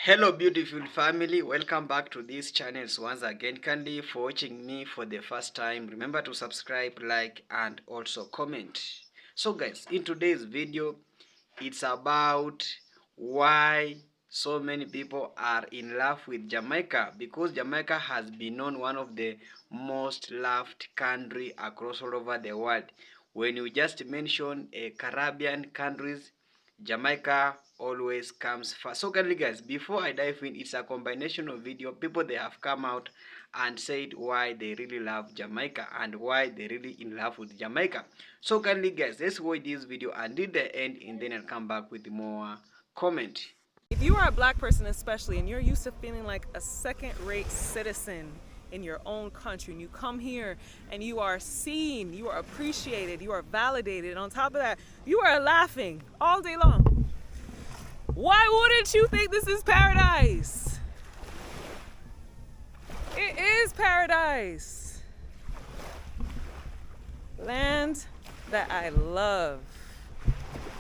Hello beautiful family, welcome back to this channel once again. Kindly for watching me for the first time, remember to subscribe, like and also comment. So guys, in today's video it's about why so many people are in love with Jamaica, because Jamaica has been known one of the most loved country across all over the world. When you just mention Caribbean countries, Jamaica always comes first. So kindly guys, before I dive in, it's a combination of video. People they have come out and said why they really love Jamaica and why they really in love with Jamaica. So kindly guys, let's watch this video until the end, and then I'll come back with more comment. If you are a black person especially, and you're used to feeling like a second-rate citizen in your own country, and you come here and you are seen, you are appreciated, you are validated, and on top of that, you are laughing all day long. Why wouldn't you think this is paradise? It is paradise. Land that I love.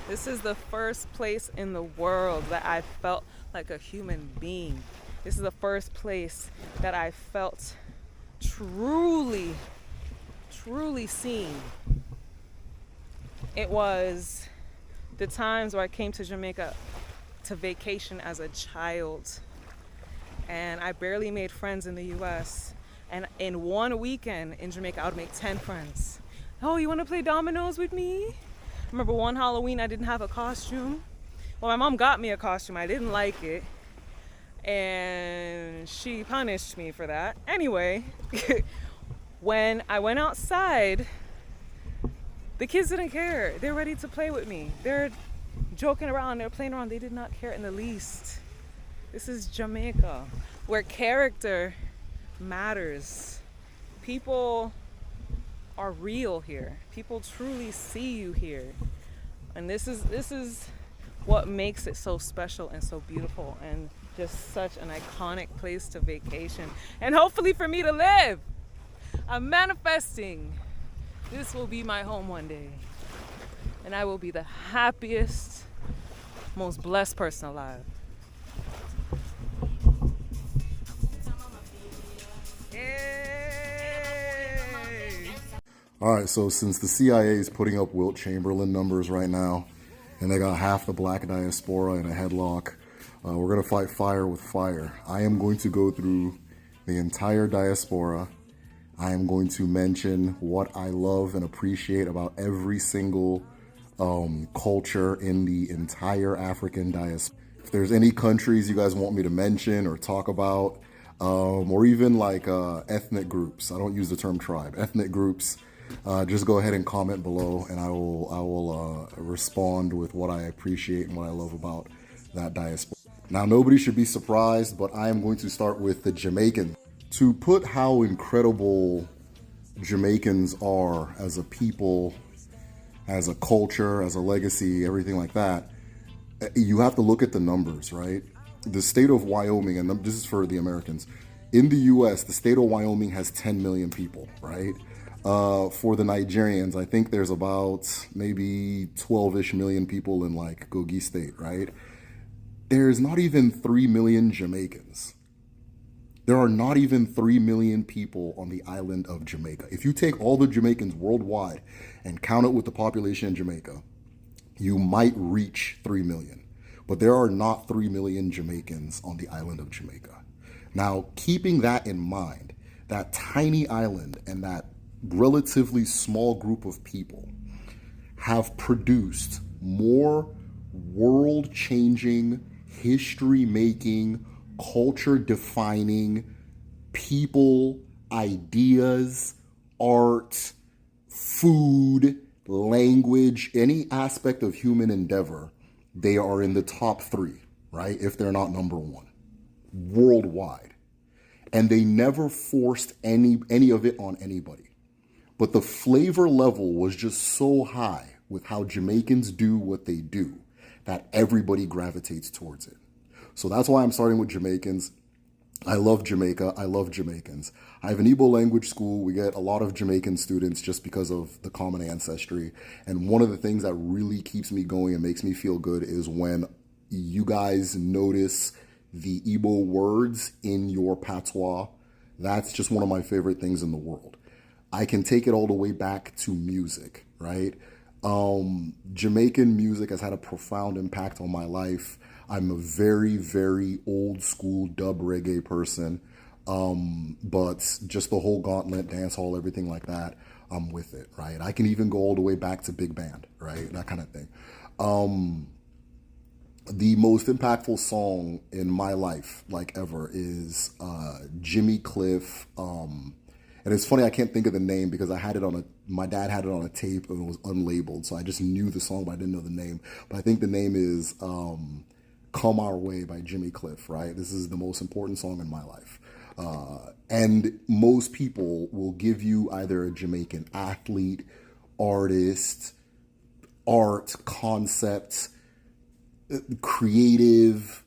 This is the first place in the world that I felt like a human being. This is the first place that I felt truly seen. It was the times where I came to Jamaica to vacation as a child, and I barely made friends in the US. And in one weekend in Jamaica, I would make 10 friends. Oh, you want to play dominoes with me? I remember one Halloween I didn't have a costume. Well, my mom got me a costume. I didn't like it, and she punished me for that. Anyway, when I went outside, the kids didn't care. They're ready to play with me. They're joking around, they're playing around. They did not care in the least. This is Jamaica, where character matters. People are real here. People truly see you here. And this is what makes it so special and so beautiful and just such an iconic place to vacation, and hopefully for me to live. I'm manifesting. This will be my home one day, and I will be the happiest, most blessed person alive. All right, so since the CIA is putting up Wilt Chamberlain numbers right now, and they got half the black diaspora in a headlock, we're going to fight fire with fire. I am going to go through the entire diaspora. I am going to mention what I love and appreciate about every single culture in the entire African diaspora. If there's any countries you guys want me to mention or talk about, or even like ethnic groups, I don't use the term tribe, ethnic groups, just go ahead and comment below, and I will respond with what I appreciate and what I love about that diaspora. Now, nobody should be surprised, but I am going to start with the Jamaican. To put how incredible Jamaicans are as a people, as a culture, as a legacy, everything like that, you have to look at the numbers, right? The state of Wyoming, and this is for the Americans, in the US, the state of Wyoming has 10 million people, right? For the Nigerians, I think there's about maybe 12-ish million people in like Kogi State, right? There's not even 3 million Jamaicans. There are not even 3 million people on the island of Jamaica. If you take all the Jamaicans worldwide and count it with the population in Jamaica, you might reach 3 million. But there are not 3 million Jamaicans on the island of Jamaica. Now, keeping that in mind, that tiny island and that relatively small group of people have produced more world-changing, history-making, culture-defining people, ideas, art, food, language, any aspect of human endeavor. They are in the top 3, right? If they're not number 1, worldwide. And they never forced any of it on anybody. But the flavor level was just so high with how Jamaicans do what they do that everybody gravitates towards it. So that's why I'm starting with Jamaicans. I love Jamaica. I love Jamaicans. I have an Igbo language school. We get a lot of Jamaican students just because of the common ancestry. And one of the things that really keeps me going and makes me feel good is when you guys notice the Igbo words in your patois, that's just one of my favorite things in the world. I can take it all the way back to music, right? Jamaican music has had a profound impact on my life. I'm a very, very old school dub reggae person. But just the whole gauntlet, dance hall, everything like that, I'm with it, right? I can even go all the way back to big band, right? That kind of thing. The most impactful song in my life, like ever, is Jimmy Cliff. And it's funny, I can't think of the name because my dad had it on a tape and it was unlabeled. So I just knew the song, but I didn't know the name. But I think the name is Come Our Way by Jimmy Cliff, right? This is the most important song in my life. And most people will give you either a Jamaican athlete, artist, art, concept, creative,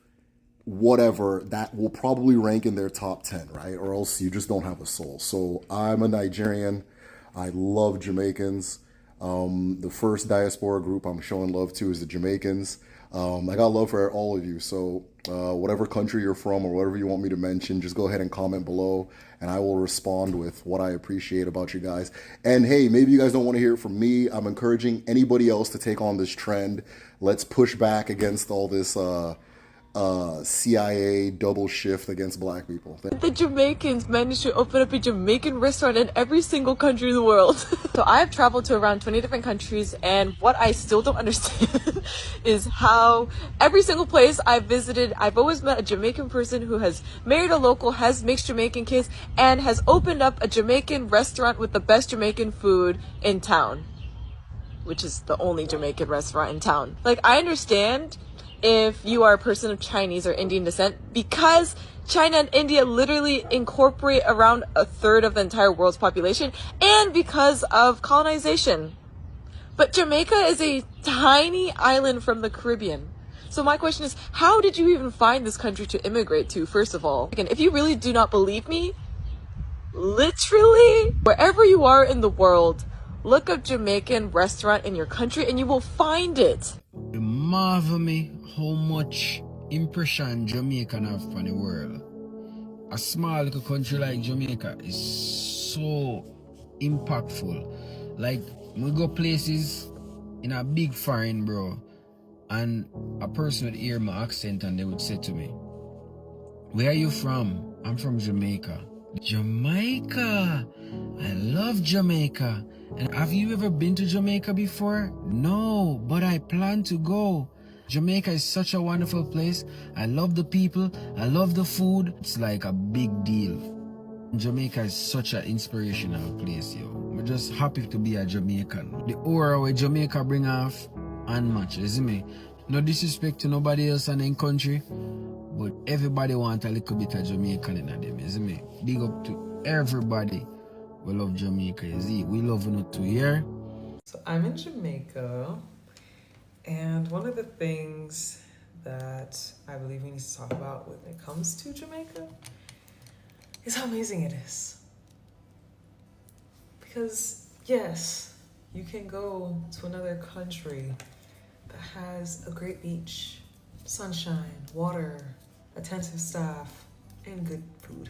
whatever, that will probably rank in their top 10, right? Or else you just don't have a soul. So I'm a Nigerian. I love Jamaicans. The first diaspora group I'm showing love to is the Jamaicans. I got love for all of you. So whatever country you're from or whatever you want me to mention, just go ahead and comment below and I will respond with what I appreciate about you guys. And hey, maybe you guys don't want to hear it from me. I'm encouraging anybody else to take on this trend. Let's push back against all this CIA double shift against black people. The Jamaicans managed to open up a Jamaican restaurant in every single country in the world. So I've traveled to around 20 different countries, and what I still don't understand is how every single place I've visited, I've always met a Jamaican person who has married a local, has mixed Jamaican kids, and has opened up a Jamaican restaurant with the best Jamaican food in town, which is the only Jamaican restaurant in town. Like, I understand if you are a person of Chinese or Indian descent, because China and India literally incorporate around a third of the entire world's population, and because of colonization. But Jamaica is a tiny island from the Caribbean. So my question is, how did you even find this country to immigrate to, first of all? Again, if you really do not believe me, literally, wherever you are in the world, look up Jamaican restaurant in your country and you will find it. It marvel me how much impression Jamaica have on the world. A small little country like Jamaica is so impactful. Like, we go places in a big foreign, bro, and a person would hear my accent and they would say to me, "Where are you from?" "I'm from Jamaica." Jamaica! I love Jamaica. And have you ever been to Jamaica before? No, but I plan to go. Jamaica is such a wonderful place. I love the people. I love the food. It's like a big deal. Jamaica is such an inspirational place, yo. I'm just happy to be a Jamaican. The aura where Jamaica bring off unmatched, isn't me? No disrespect to nobody else in the country, but everybody want a little bit of Jamaican in them, isn't me? Big up to everybody. We love Jamaica, is it? We love it too, yeah? So I'm in Jamaica, and one of the things that I believe we need to talk about when it comes to Jamaica is how amazing it is. Because yes, you can go to another country that has a great beach, sunshine, water, attentive staff, and good food.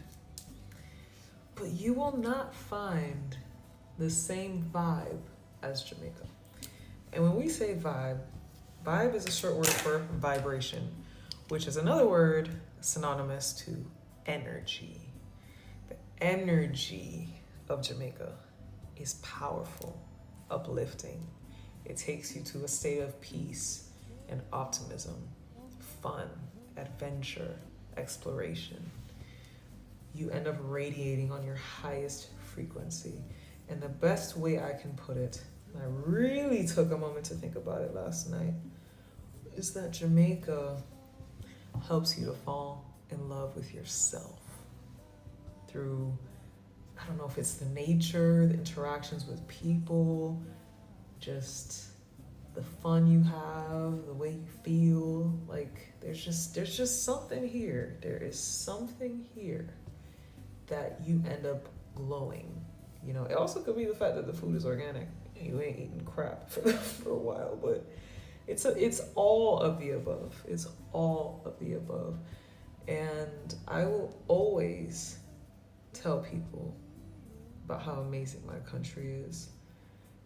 But you will not find the same vibe as Jamaica. And when we say vibe, vibe is a short word for vibration, which is another word synonymous to energy. The energy of Jamaica is powerful, uplifting. It takes you to a state of peace and optimism, fun, adventure, exploration. You end up radiating on your highest frequency. And the best way I can put it, and I really took a moment to think about it last night, is that Jamaica helps you to fall in love with yourself through, I don't know if it's the nature, the interactions with people, just the fun you have, the way you feel. Like, there's just something here. There is something here that you end up glowing. You know, it also could be the fact that the food is organic. You ain't eating crap for a while, but it's all of the above. It's all of the above. And I will always tell people about how amazing my country is,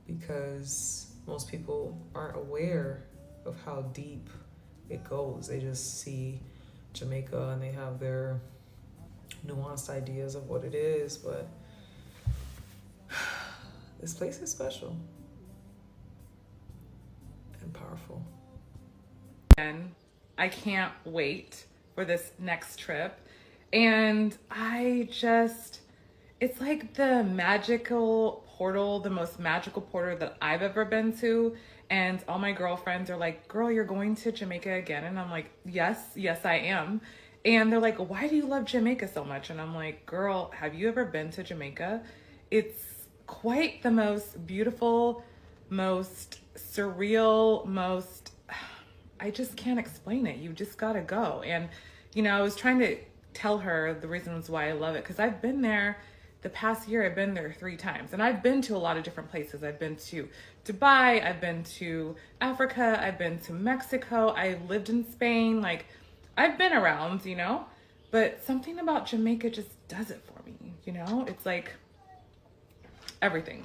because most people aren't aware of how deep it goes. They just see Jamaica and they have their nuanced ideas of what it is, but this place is special and powerful. And I can't wait for this next trip. And it's like the magical portal, the most magical portal that I've ever been to. And all my girlfriends are like, girl, you're going to Jamaica again? And I'm like, yes, I am. And they're like, why do you love Jamaica so much? And I'm like, girl, have you ever been to Jamaica? It's quite the most beautiful, most surreal, most, I just can't explain it. You just gotta go. And, I was trying to tell her the reasons why I love it, because I've been there the past year. I've been there 3 times, and I've been to a lot of different places. I've been to Dubai, I've been to Africa, I've been to Mexico, I lived in Spain. Like, I've been around, but something about Jamaica just does it for me. It's like everything.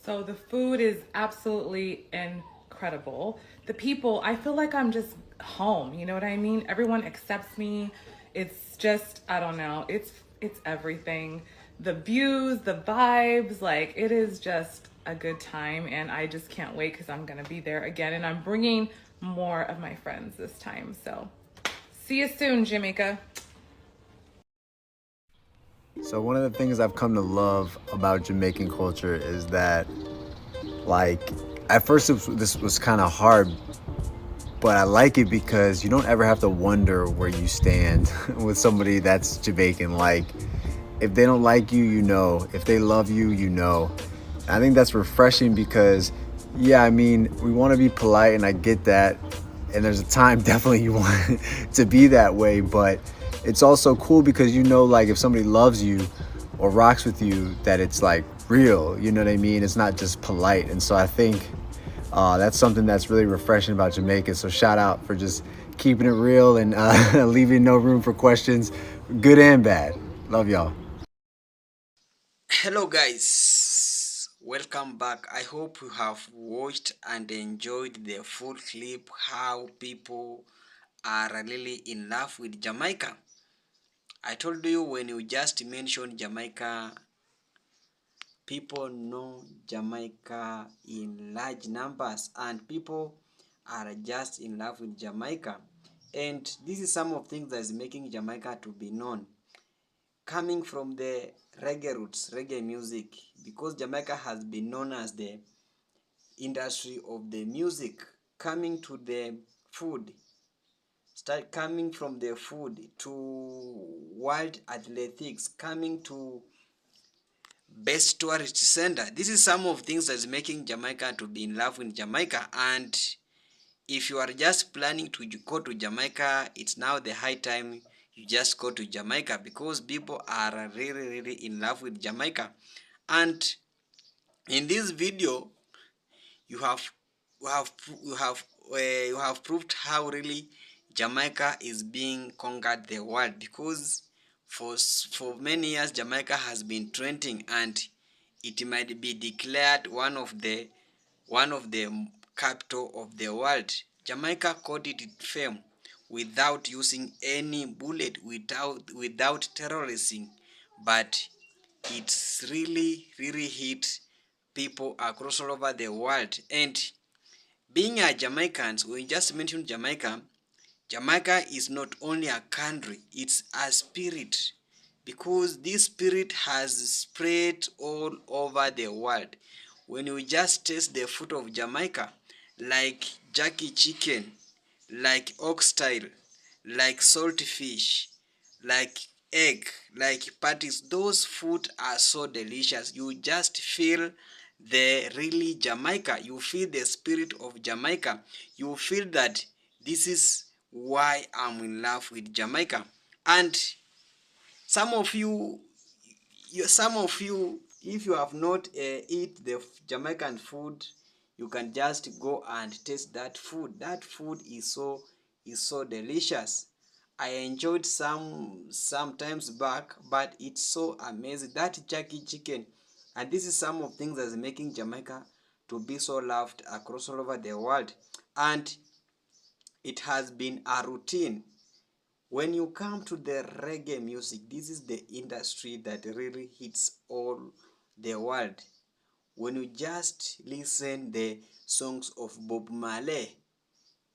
So the food is absolutely incredible. The people, I feel like I'm just home, you know what I mean? Everyone accepts me. It's just, I don't know, it's everything. The views, the vibes, like, it is just a good time, and I just can't wait because I'm gonna be there again, and I'm bringing more of my friends this time. So see you soon, Jamaica. So one of the things I've come to love about Jamaican culture is that, like, at first this was kind of hard, but I like it because you don't ever have to wonder where you stand with somebody that's Jamaican. Like, if they don't like you, if they love you, I think that's refreshing because, yeah, I mean, we want to be polite, and I get that, and there's a time definitely you want to be that way, but it's also cool because like, if somebody loves you or rocks with you, that it's like real, you know what I mean? It's not just polite. And so I think that's something that's really refreshing about Jamaica. So shout out for just keeping it real and leaving no room for questions, good and bad. Love y'all. Hello guys, welcome back. I hope you have watched and enjoyed the full clip how people are really in love with Jamaica. I told you when you just mentioned Jamaica, people know Jamaica in large numbers, and people are just in love with Jamaica. And this is some of things that is making Jamaica to be known. Coming from the reggae roots, reggae music, because Jamaica has been known as the industry of the music. Coming to the food, start coming from the food to world athletics, coming to best tourist center. This is some of things that's making Jamaica to be in love with Jamaica. And if you are just planning to go to Jamaica, it's now the high time you just go to Jamaica, because people are really in love with Jamaica. And in this video, you have you have you have you have proved how really Jamaica is being conquered the world, because for many years Jamaica has been trending, and it might be declared one of the capital of the world. Jamaica caught it fame without using any bullet, without terrorism, but it's really hit people across all over the world. And being a Jamaicans, we just mentioned Jamaica. Jamaica is not only a country, it's a spirit, because this spirit has spread all over the world. When you just taste the food of Jamaica, like jerky chicken, like oxtail, like salty fish, like egg, like patties, those food are so delicious. You just feel the really Jamaica. You feel the spirit of Jamaica. You feel that this is why I'm in love with Jamaica. And some of you, if you have not eat the Jamaican food, you can just go and taste that food. That food is so delicious. I enjoyed sometimes back, but it's so amazing that Jackie chicken, and this is some of things that's making Jamaica to be so loved across all over the world, and it has been a routine. When you come to the reggae music, this is the industry that really hits all the world. When you just listen the songs of Bob Marley,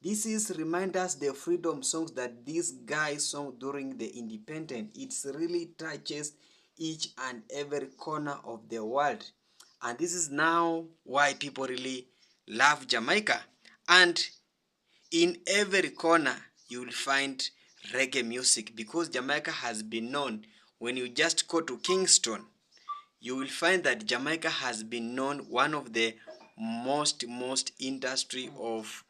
this is remind us the freedom songs that this guy sung during the independence. It really touches each and every corner of the world. And this is now why people really love Jamaica. And in every corner you will find reggae music because Jamaica has been known. When you just go to Kingston, you will find that Jamaica has been known one of the most industry of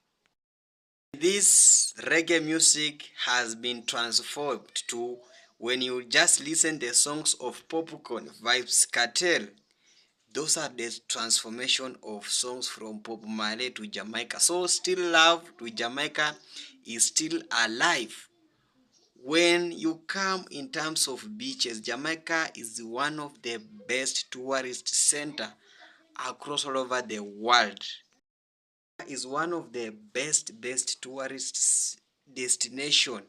this reggae music has been transformed to when you just listen the songs of Popcorn, Vibes Cartel. Those are the transformation of songs from Bob Marley to Jamaica. So still love to Jamaica is still alive. When you come in terms of beaches, Jamaica is one of the best tourist center across all over the world. Is one of the best tourist destination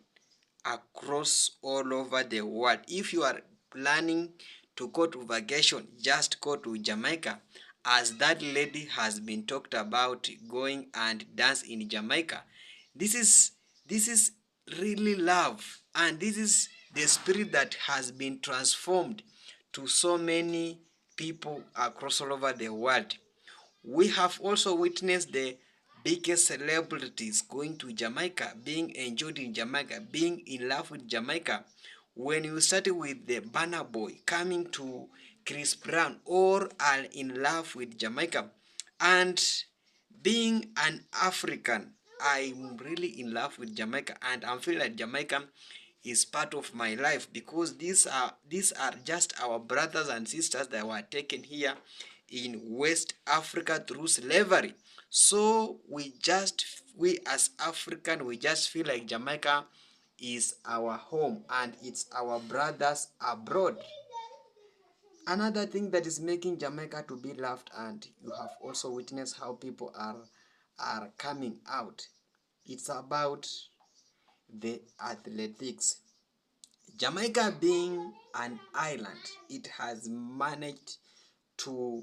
across all over the world. If you are planning to go to vacation, just go to Jamaica, as that lady has been talked about going and dance in Jamaica. This is really love, and this is the spirit that has been transformed to so many people across all over the world. We have also witnessed the biggest celebrities going to Jamaica, being enjoyed in Jamaica, being in love with Jamaica. When you started with the Burna Boy coming to Chris Brown, all are in love with Jamaica. And being an African, I'm really in love with Jamaica, and I feel like Jamaica is part of my life because these are just our brothers and sisters that were taken here in West Africa through slavery. So we as African, we just feel like Jamaica is our home and it's our brothers abroad. Another thing that is making Jamaica to be loved, and you have also witnessed how people are coming out, it's about the athletics. Jamaica being an island, it has managed to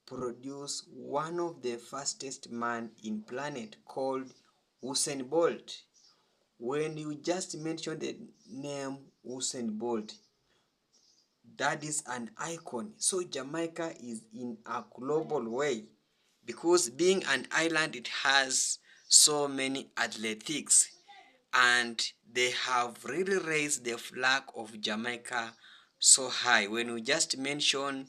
produce one of the fastest man in planet called Usain Bolt. When you just mention the name Usain Bolt, that is an icon. So Jamaica is in a global way because being an island, it has so many athletics, and they have really raised the flag of Jamaica so high. When we just mention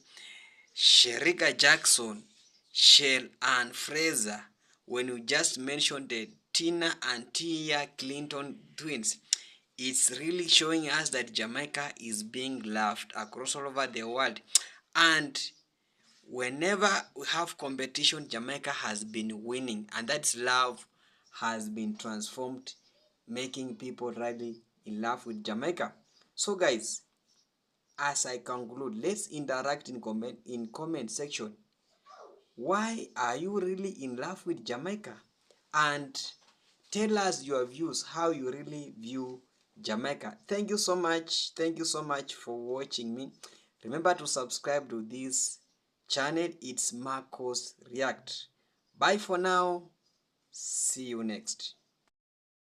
Sherika Jackson, Shell and Fraser, when you just mentioned the Tina and Tia Clinton twins, it's really showing us that Jamaica is being loved across all over the world. And whenever we have competition, Jamaica has been winning, and that's love has been transformed, making people really in love with Jamaica. So guys, as I conclude, let's interact in comment section. Why are you really in love with Jamaica? And tell us your views, how you really view Jamaica. Thank you so much. Thank you so much for watching me. Remember to subscribe to this channel. It's Marcos React. Bye for now. See you next.